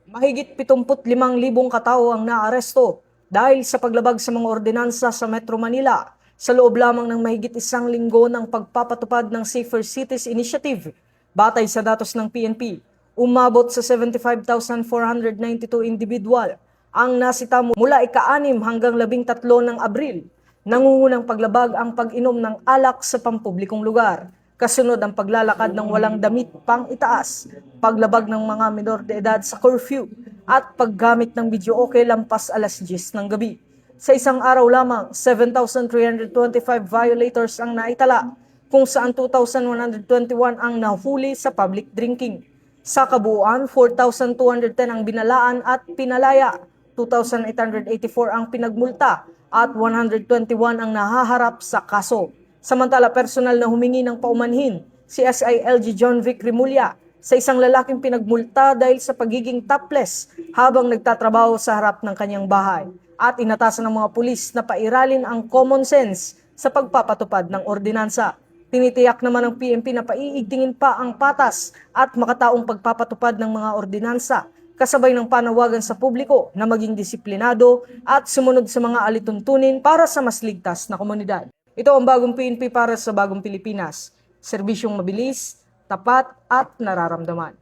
Mahigit 75,000 katao ang naaresto dahil sa paglabag sa mga ordinansa sa Metro Manila sa loob lamang ng mahigit isang linggo ng pagpapatupad ng Safer Cities Initiative. Batay sa datos ng PNP, umabot sa 75,492 individual ang nasita mula ika-6 hanggang 13 ng Abril. Nangungunang paglabag ang pag-inom ng alak sa pampublikong lugar. Kasunod ang paglalakad ng walang damit pang itaas, paglabag ng mga minor de edad sa curfew, at paggamit ng videoke lampas alas 10 ng gabi. Sa isang araw lamang, 7,325 violators ang naitala, kung saan 2,121 ang nahuli sa public drinking. Sa kabuuan, 4,210 ang binalaan at pinalaya, 2,884 ang pinagmulta, at 121 ang nahaharap sa kaso. Samantala, personal na humingi ng paumanhin si SILG John Vic Rimulya sa isang lalaking pinagmulta dahil sa pagiging topless habang nagtatrabaho sa harap ng kanyang bahay, at inatasan ng mga pulis na pairalin ang common sense sa pagpapatupad ng ordinansa. Tinitiyak naman ng PNP na paiigtingin pa ang patas at makataong pagpapatupad ng mga ordinansa, kasabay ng panawagan sa publiko na maging disiplinado at sumunod sa mga alituntunin para sa mas ligtas na komunidad. Ito ang bagong PNP para sa bagong Pilipinas. Serbisyong mabilis, tapat at nararamdaman.